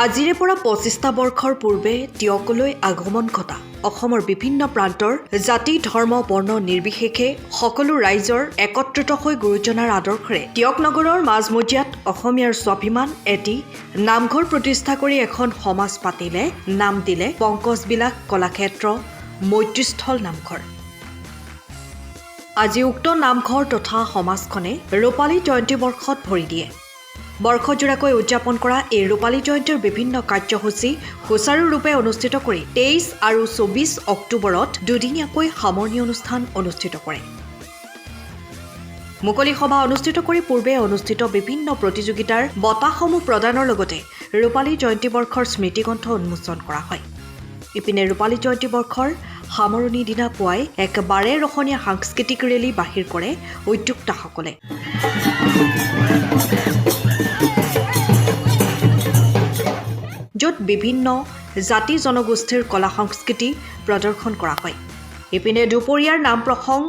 আজিৰে পৰা ২৫টা বৰ্ষৰ পূৰ্বে টিয়কলৈ আগমন ঘটা অসমৰ বিভিন্ন প্ৰান্তৰ জাতি ধৰ্ম বৰ্ণ নিৰ্বিশেষে সকলো ৰাইজৰ একত্ৰিত হৈ গুৰুজনাৰ আদৰ্শৰে টিয়ক নগৰৰ মাজমজিয়াত অসমীয়াৰ স্বাভিমান এটি নামঘৰ প্ৰতিষ্ঠা কৰি এখন সমাজ পাতিলে, নাম দিলে পংকজবিলাস কলাক্ষেত্ৰ মৈত্ৰীস্থল নামঘৰ। আজি উক্ত নামঘৰ তথা সমাজখনে ৰূপালী জয়ন্তী বৰ্ষত ভৰি দিয়ে। বৰ্ষজোৰাকৈ উদযাপন কৰা এই ৰূপালী জয়ন্তীৰ বিভিন্ন কাৰ্যসূচী সুচাৰুৰূপে অনুষ্ঠিত কৰি ২৩ আৰু ২৪ অক্টোবৰত দুদিনীয়াকৈ সামৰণি অনুষ্ঠান অনুষ্ঠিত কৰে। মুকলি সভা অনুষ্ঠিত কৰি পূৰ্বে অনুষ্ঠিত বিভিন্ন প্ৰতিযোগিতাৰ বঁটাসমূহ প্ৰদানৰ লগতে ৰূপালী জয়ন্তী বৰ্ষৰ স্মৃতিগ্ৰন্থ উন্মোচন কৰা হয়। ইপিনে ৰূপালী জয়ন্তী বৰ্ষৰ সামৰণি দিনা পুৱাই এক বাৰেৰহণীয়া সাংস্কৃতিক ৰেলী বাহিৰ কৰে উদ্যোক্তাসকলে। য'ত বিভিন্ন জাতি জনগোষ্ঠীৰ কলা সংস্কৃতি প্ৰদৰ্শন কৰা হয়। ইপিনে দুপৰীয়াৰ নাম প্ৰসংগ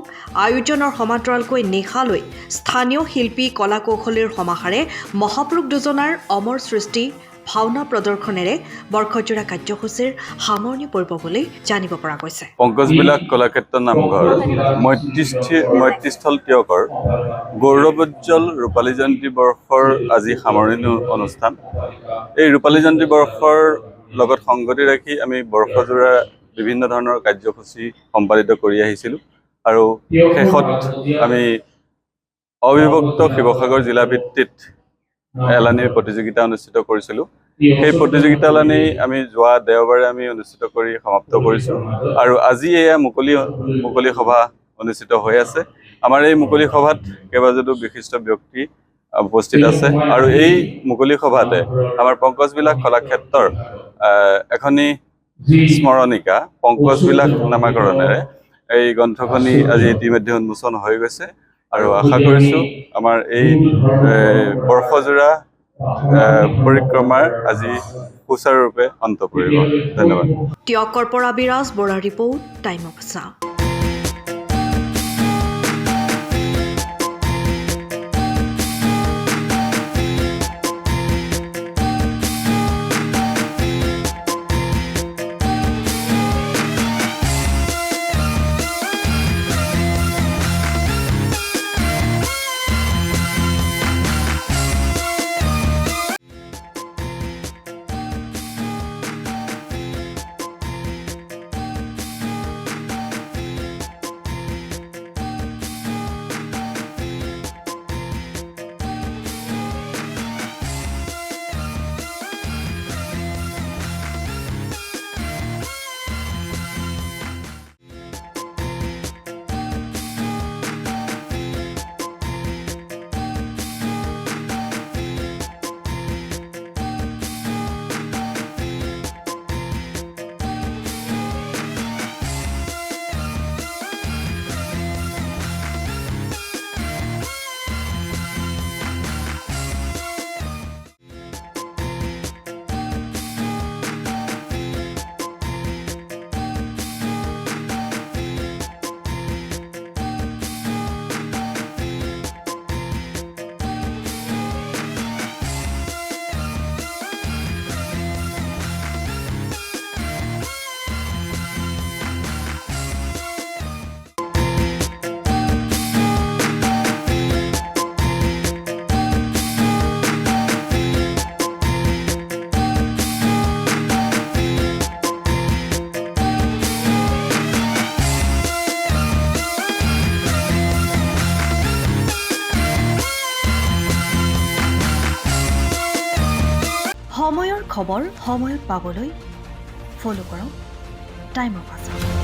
আয়োজনৰ সমান্তৰালকৈ নিশালৈ স্থানীয় শিল্পী কলা কৌশলীৰ সমাহাৰে মহাপুৰুষ দুজনাৰ অমৰ সৃষ্টি ভাওনা প্ৰদৰ্শনেৰে বৰ্ষজোৰা কাৰ্যসূচীৰ সামৰণি পৰিব বুলি জানিব পৰা গৈছে। পংকজবিলাস কলাক্ষেত্ৰ নামঘৰ মৈত্ৰীস্থল টিয়কৰ গৌৰৱোজ্জ্বল ৰূপালী জয়ন্তী বৰ্ষৰ আজি সামৰণি অনুষ্ঠান। এই ৰূপালী জয়ন্তী বৰ্ষৰ লগত সংগতি ৰাখি আমি বৰ্ষজোৰা বিভিন্ন ধৰণৰ কাৰ্যসূচী সম্পাদিত কৰি আহিছিলোঁ আৰু শেষত আমি অবিভক্ত শিৱসাগৰ জিলা ভিত্তিত এলানি প্ৰতিযোগিতা অনুষ্ঠিত কৰিছিলোঁ। সেই প্ৰতিযোগিতা এলানি আমি যোৱা দেওবাৰে আমি অনুষ্ঠিত কৰি সমাপ্ত কৰিছোঁ আৰু আজি এয়া মুকলি সভা অনুষ্ঠিত হৈ আছে। আমাৰ এই মুকলি সভাত কেইবাজনো বিশিষ্ট ব্যক্তি উপস্থিত আছে আৰু এই মুকলি সভাতে আমাৰ পংকজবিলাস কলাক্ষেত্ৰৰ এখনি স্মৰণিকা পংকজবিলাস নামাকৰণেৰে এই গ্ৰন্থখনি আজি ইতিমধ্যে উন্মোচন হৈ গৈছে আৰু আশা কৰিছোঁ আমাৰ এই বৰ্ষজোৰা পৰিক্ৰমাৰ আজি সুচাৰুৰূপে অন্ত পৰিব। ধন্যবাদ। টিয়কৰ পৰা বিৰাজ Bora report, time of Assam. সময়ৰ খবৰ সময়ত পাবলৈ ফ'ল' কৰক টাইম অফ আছাম।